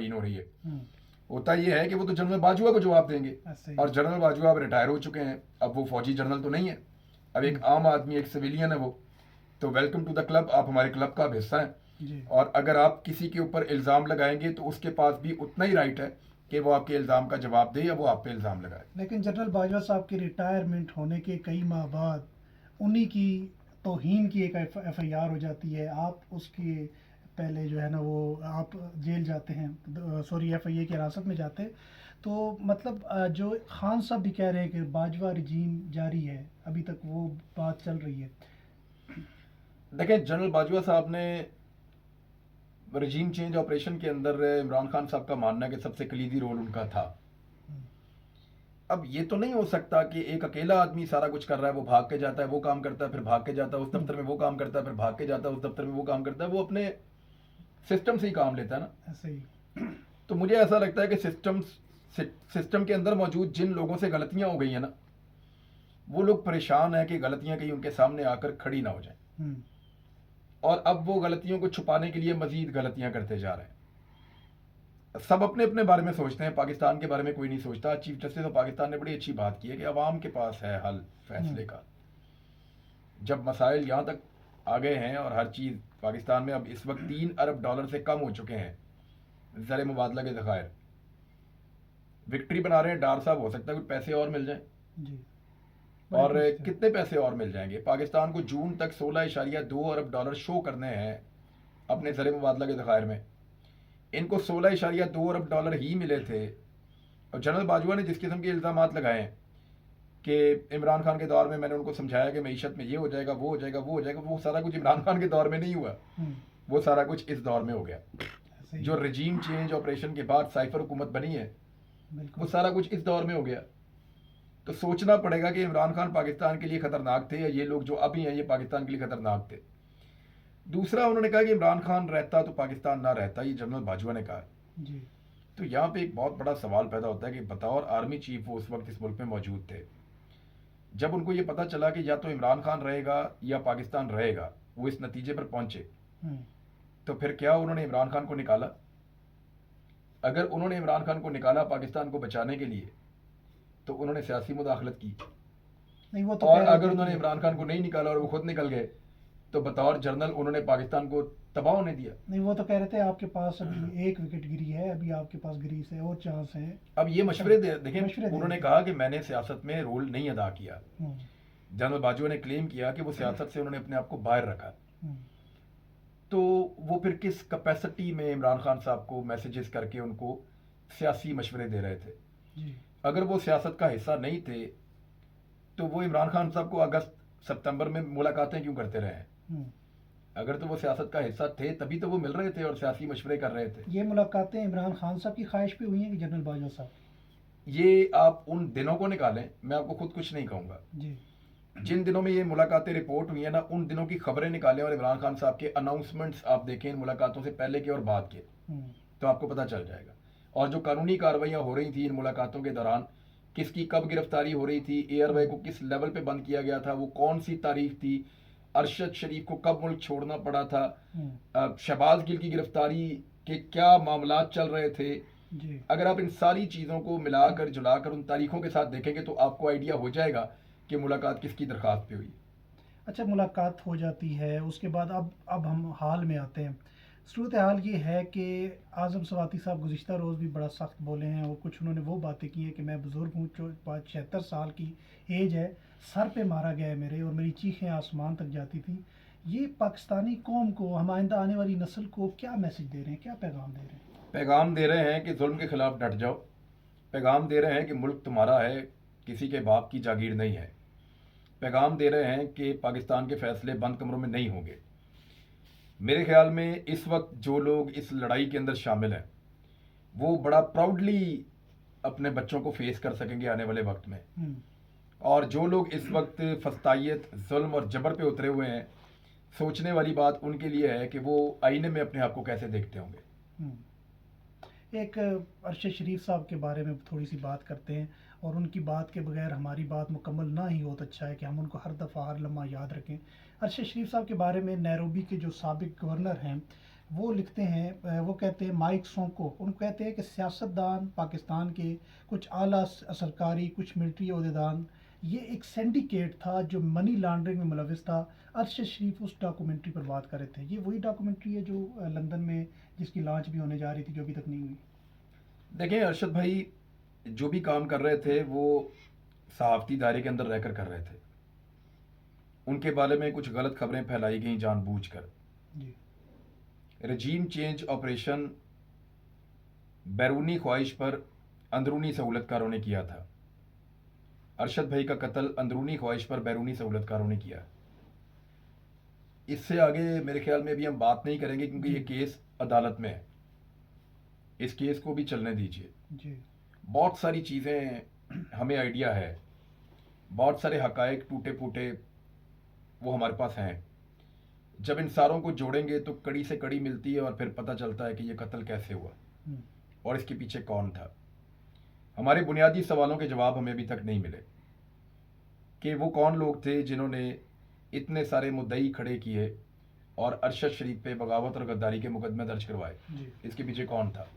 हो रही है। होता ये है कि वो तो जनरल बाजवा को जवाब देंगे, और जनरल बाजवा अब रिटायर हो चुके हैं, अब वो फौजी जनरल तो नहीं है, अब एक आम आदमी, एक सिविलियन है वो। तो वेलकम टू द क्लब, आप हमारे क्लब का हिस्सा हैं, और अगर आप किसी के ऊपर इल्ज़ाम लगाएंगे तो उसके पास भी उतना ही राइट है कि वो आपके इल्ज़ाम का जवाब दे या वो आप पे इल्ज़ाम लगाए। लेकिन जनरल बाजवा साहब के रिटायरमेंट होने के कई माह बाद उन्हीं की तौहीन की एक FIR हो जाती है, आप उसके पहले जो है ना वो आप जेल जाते हैं, सॉरी FIA की हिरासत में जाते हैं। तो मतलब जो खान साहब भी कह रहे हैं कि बाजवा रजीम जारी है, अभी तक वो बात चल रही है। देखें, जनरल बाजवा साहब ने रजीम चेंज ऑपरेशन के अंदर इमरान खान साहब का मानना है कि सबसे कलीदी रोल उनका था। अब ये तो नहीं हो सकता कि एक अकेला आदमी सारा कुछ कर रहा है, वो भाग के जाता है, वो काम करता है, फिर भाग के जाता है उस दफ्तर में, वो काम करता है, फिर भाग के जाता है उस दफ्तर में, वो काम करता है। वो अपने सिस्टम से ही काम लेता है ना। ऐसे ही तो मुझे ऐसा लगता है कि सिस्टम के अंदर मौजूद जिन लोगों से गलतियां हो गई हैं ना, वो लोग परेशान है कि गलतियां कहीं उनके सामने आकर खड़ी ना हो जाए, और अब वो गलतियों को छुपाने के लिए मजीद गलतियां करते जा रहे हैं। सब अपने अपने बारे में सोचते हैं, पाकिस्तान के बारे में कोई नहीं सोचता। चीफ जस्टिस ऑफ पाकिस्तान ने बड़ी अच्छी बात की है कि अवाम के पास है हल फैसले का। जब मसाइल यहाँ तक आ गए हैं और हर चीज़ पाकिस्तान में अब इस वक्त $3 अरब से कम हो चुके हैं ज़र मुबादला के ज़खायर, विक्ट्री बना रहे हैं डार साहब, हो सकता है कुछ पैसे और मिल जाएं जी। और कितने पैसे और मिल जाएंगे। पाकिस्तान को जून तक $16.2 अरब शो करने हैं अपने ज़र मुबादला के ज़खायर में। इनको $16.2 अरब ही मिले थे, और जनरल बाजवा ने जिस किस्म के इल्ज़ाम लगाए हैं कि इमरान खान के दौर में मैंने उनको समझाया कि मीशत में ये हो जाएगा, वो हो जाएगा, वो हो जाएगा, वो सारा कुछ इमरान खान के दौर में नहीं हुआ, वो सारा कुछ इस दौर में हो गया। जो रजीम चेंज ऑपरेशन के बाद साइफर हुकूमत बनी है, वो सारा कुछ इस दौर में हो गया। तो सोचना पड़ेगा कि इमरान खान पाकिस्तान के लिए खतरनाक थे या ये लोग जो अभी हैं ये पाकिस्तान के लिए खतरनाक थे। दूसरा, उन्होंने कहा कि इमरान खान रहता तो पाकिस्तान ना रहता, ये जनरल बाजवा ने कहा जी। तो यहाँ पे एक बहुत बड़ा सवाल पैदा होता है कि बतौर आर्मी चीफ वो उस वक्त इस मुल्क में मौजूद थे। जब उनको ये पता चला कि या तो इमरान खान रहेगा या पाकिस्तान रहेगा, वो इस नतीजे पर पहुंचे, तो फिर क्या उन्होंने इमरान खान को निकाला? अगर उन्होंने इमरान खान को निकाला पाकिस्तान को बचाने के लिए, तो उन्होंने सियासी मुदाखलत की। नहीं, वो तो और अगर उन्होंने इमरान खान को नहीं निकाला और वो खुद निकल गए, तो बतौर जनरल उन्होंने पाकिस्तान को तबाह होने दिया। नहीं, वो तो कह रहे थे आपके पास अभी एक विकेट गिरी है, अभी आपके पास गिरी से और चांस है। अब ये मशवरे देखें, उन्होंने कहा कि मैंने सियासत में रोल नहीं अदा किया। जनरल बाजवा ने क्लेम किया कि वो सियासत से उन्होंने अपने आप को बाहर रखा। तो वो फिर किस कैपेसिटी में इमरान खान साहब को मैसेजेस करके उनको सियासी मशवरे दे रहे थे? जी। अगर वो सियासत का हिस्सा नहीं थे, तो वो इमरान खान साहब को अगस्त सितंबर में मुलाकातें क्यों करते रहे? अगर तो वो सियासत का हिस्सा थे तभी तो वो मिल रहे थे और सियासी मशवरे कर रहे थे। ये मुलाकातें इमरान खान साहब की ख्वाहिश पे हुई हैं कि जनरल बाजवा साहब? ये आप उन दिनों को निकालें, मैं आपको खुद कुछ नहीं कहूँगा जी। जिन दिनों में ये मुलाकातें रिपोर्ट हुई है ना, उन दिनों की खबरें निकालें और इमरान खान साहब के अनाउंसमेंट्स आप देखें इन मुलाकातों से पहले के और बाद के, तो आपको पता चल जाएगा। और जो कानूनी कार्रवाइयाँ हो रही थी इन मुलाकातों के दौरान, किसकी कब गिरफ्तारी हो रही थी, एयरवे को किस लेवल पे बंद किया गया था, वो कौन सी तारीख थी, अरशद शरीफ को कब मुल्क छोड़ना पड़ा था, शहबाज गिल की गिरफ्तारी के क्या मामला चल रहे थे जी। अगर आप इन सारी चीज़ों को मिलाकर जुलाकर उन तारीखों के साथ देखेंगे तो आपको आइडिया हो जाएगा कि मुलाकात किसकी दरख्वास्त पे हुई। अच्छा, मुलाकात हो जाती है, उसके बाद अब हम हाल में आते हैं। सूरत हाल ये है कि आज़म सवाती साहब गुज़िश्ता रोज़ भी बड़ा सख्त बोले हैं और कुछ उन्होंने वो बातें की हैं कि मैं बुज़ुर्ग हूँ, 76 साल की एज है, सर पे मारा गया है मेरे और मेरी चीखें आसमान तक जाती थी। ये पाकिस्तानी कौम को, हम आइंदा आने वाली नस्ल को क्या मैसेज दे रहे हैं, क्या पैगाम दे रहे हैं? पैगाम दे रहे हैं कि जुल्म के खिलाफ डट जाओ। पैगाम दे रहे हैं कि मुल्क तुम्हारा है, किसी के बाप की जागीर नहीं है। पैगाम दे रहे हैं कि पाकिस्तान के फैसले बंद कमरों में नहीं होंगे। मेरे ख्याल में इस वक्त जो लोग इस लड़ाई के अंदर शामिल हैं वो बड़ा प्राउडली अपने बच्चों को फेस कर सकेंगे आने वाले वक्त में। और जो लोग इस वक्त फस्तायत, जुल्म और जबर पे उतरे हुए हैं, सोचने वाली बात उनके लिए है कि वो आईने में अपने आप को कैसे देखते होंगे। एक अरशद शरीफ साहब के बारे में थोड़ी सी बात करते हैं, और उनकी बात के बगैर हमारी बात मुकम्मल ना ही हो तो अच्छा है कि हम उनको हर दफ़ा हर लम्हा याद रखें। अरशद शरीफ साहब के बारे में नैरोबी के जो साबिक गवर्नर हैं वो लिखते हैं, वो कहते हैं माइक सोंको, उनको कहते हैं कि सियासतदान पाकिस्तान के कुछ आला सरकारी, कुछ मिलिट्री अहदेदार, ये एक सिंडिकेट था जो मनी लॉन्ड्रिंग में मुलविस था। अरशद शरीफ उस डॉक्यूमेंट्री पर बात कर रहे थे। ये वही डॉक्यूमेंट्री है जो लंदन में जिसकी लॉन्च भी होने जा रही थी, जो अभी तक नहीं हुई। देखें अरशद भाई जो भी काम कर रहे थे वो सहाफ़ती दायरे के अंदर रहकर कर रहे थे। उनके बारे में कुछ गलत खबरें फैलाई गई जानबूझकर। जी रजीम चेंज ऑपरेशन बैरूनी ख्वाहिश पर अंदरूनी सहूलतकारों ने किया था। अरशद भाई का कत्ल अंदरूनी ख्वाहिश पर बैरूनी सहूलतकारों ने किया। इससे आगे मेरे ख्याल में भी हम बात नहीं करेंगे क्योंकि ये केस अदालत में है। इस केस को भी चलने दीजिए। जी बहुत सारी चीज़ें हमें आइडिया है, बहुत सारे हकायक टूटे फूटे वो हमारे पास हैं। जब इन सारों को जोड़ेंगे तो कड़ी से कड़ी मिलती है और फिर पता चलता है कि ये कत्ल कैसे हुआ हम्म, और इसके पीछे कौन था। हमारे बुनियादी सवालों के जवाब हमें अभी तक नहीं मिले कि वो कौन लोग थे जिन्होंने इतने सारे मुद्दई खड़े किए और अरशद शरीफ पे बगावत और गद्दारी के मुकदमे दर्ज करवाए। जी इसके पीछे कौन था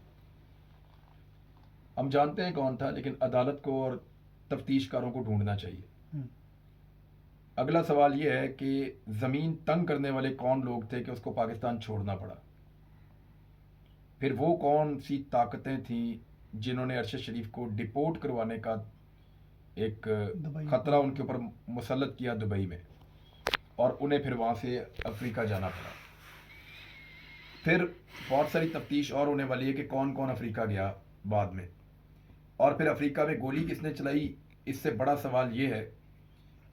हम जानते हैं कौन था, लेकिन अदालत को और तफ्तीशकारों को ढूंढना चाहिए। हम्म, अगला सवाल यह है कि ज़मीन तंग करने वाले कौन लोग थे कि उसको पाकिस्तान छोड़ना पड़ा। फिर वो कौन सी ताकतें थीं जिन्होंने अरशद शरीफ को डिपोर्ट करवाने का एक दुबई ख़तरा उनके ऊपर मुसल्लत किया दुबई में, और उन्हें फिर वहाँ से अफ्रीका जाना पड़ा। फिर बहुत सारी तफ्तीश और होने वाली है कि कौन कौन अफ्रीका गया बाद में, और फिर अफ्रीका में गोली किसने चलाई। इससे बड़ा सवाल ये है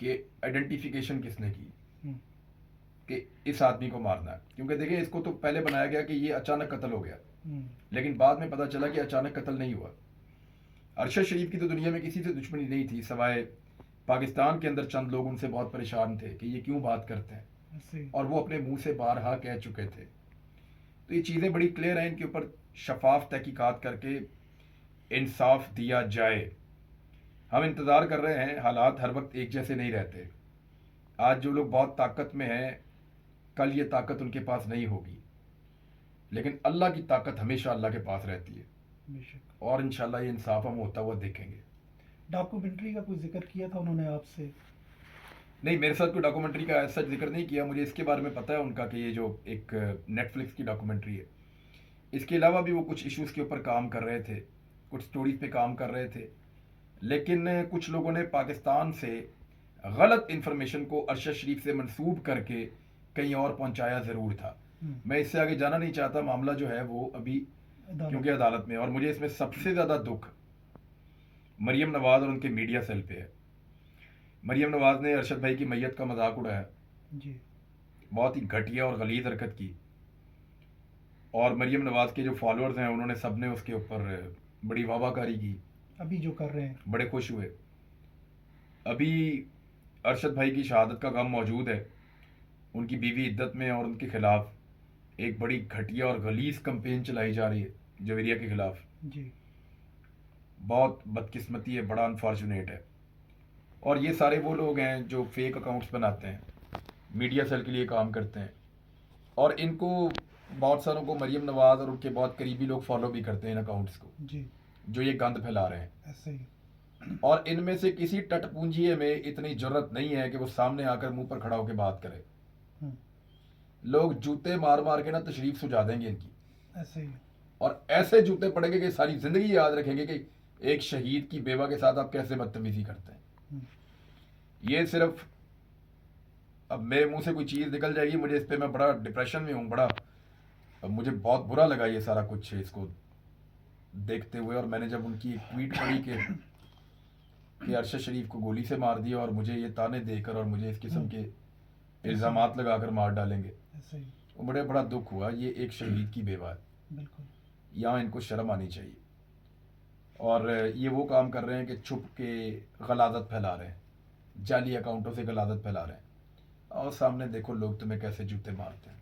कि आइडेंटिफिकेशन किसने की हम्म, कि इस आदमी को मारना है। क्योंकि देखिए इसको तो पहले बनाया गया कि ये अचानक कत्ल हो गया, हम्म, लेकिन बाद में पता चला कि अचानक कत्ल नहीं हुआ। अरशद शरीफ की तो दुनिया में किसी से दुश्मनी नहीं थी सिवाय पाकिस्तान के अंदर चंद लोग उनसे बहुत परेशान थे कि ये क्यों बात करते हैं, ऐसे ही। और वो अपने मुंह से बारहा कह चुके थे। तो ये चीज़ें बड़ी क्लियर हैं, इनके ऊपर शफाफ तहकीकात करके इंसाफ दिया जाए। हम इंतज़ार कर रहे हैं, हालात हर वक्त एक जैसे नहीं रहते। आज जो लोग बहुत ताकत में हैं कल ये ताकत उनके पास नहीं होगी, लेकिन अल्लाह की ताकत हमेशा अल्लाह के पास रहती है, बेशक। और इंशाल्लाह ये इंसाफ हम होता हुआ देखेंगे। डॉक्यूमेंट्री का कोई जिक्र किया था उन्होंने आपसे? नहीं, मेरे साथ कोई डॉक्यूमेंट्री का ऐसा जिक्र नहीं किया। मुझे इसके बारे में पता है उनका कि ये जो एक नेटफ्लिक्स की डॉक्यूमेंट्री है, इसके अलावा भी वो कुछ इश्यूज़ के ऊपर काम कर रहे थे, कुछ स्टोरीज पे काम कर रहे थे। लेकिन कुछ लोगों ने पाकिस्तान से गलत इन्फॉर्मेशन को अरशद शरीफ से मंसूब करके कहीं और पहुंचाया ज़रूर था। मैं इससे आगे जाना नहीं चाहता, मामला जो है वो अभी क्योंकि अदालत में, और मुझे इसमें सबसे ज़्यादा दुख मरीम नवाज़ और उनके मीडिया सेल पे है। मरीम नवाज़ ने अरशद भाई की मैयत का मजाक उड़ाया, जी बहुत ही घटिया और गलीज हरकत की, और मरीम नवाज़ के जो फॉलोअर्स हैं उन्होंने सब ने उसके ऊपर बड़ी वाहवाकारी की, अभी जो कर रहे हैं। बड़े खुश हुए। अभी अरशद भाई की शहादत का गम मौजूद है, उनकी बीवी इद्दत में, और उनके खिलाफ एक बड़ी घटिया और गलीज कंपेन चलाई जा रही है जवेरिया के खिलाफ। जी बहुत बदकिस्मती है, बड़ा अनफॉर्चुनेट है। और ये सारे वो लोग हैं जो फेक अकाउंट्स बनाते हैं, मीडिया सेल के लिए काम करते हैं, और इनको बहुत सारों को मरीम नवाज़ और उनके बहुत करीबी लोग फॉलो भी करते हैं इन अकाउंट्स को जी जो ये गंद फैला रहे हैं। ऐसे ही। और इनमें से किसी टटपूंजिए में इतनी जरूरत नहीं है कि वो सामने आकर मुंह पर खड़ा होकर बात करे। हम्म, लोग जूते मार मार के ना तशरीफ सुझा देंगे इनकी, ऐसे ही। और ऐसे जूते पड़ेंगे कि सारी जिंदगी याद रखेंगे कि एक शहीद की बेवा के साथ आप कैसे बदतमीजी करते हैं। हम्म, ये सिर्फ अब मेरे मुंह से कोई चीज़ निकल जाएगी, मुझे इस पे, मैं बड़ा डिप्रेशन में हूँ, बड़ा अब मुझे बहुत बुरा लगा ये सारा कुछ इसको देखते हुए। और मैंने जब उनकी एक ट्वीट पढ़ी कि अरशद शरीफ को गोली से मार दिया और मुझे ये ताने देकर और मुझे इस किस्म के इल्ज़ामात लगाकर मार डालेंगे, ऐसे ही। वो मुझे बड़ा दुख हुआ। ये एक शहीद की बेवा है, बिल्कुल। यहाँ इनको शर्म आनी चाहिए। और ये वो काम कर रहे हैं कि छुप के गलादत फैला रहे हैं, जाली अकाउंटों से गलादत फैला रहे हैं, और सामने देखो लोग तुम्हें कैसे जूते मारते हैं।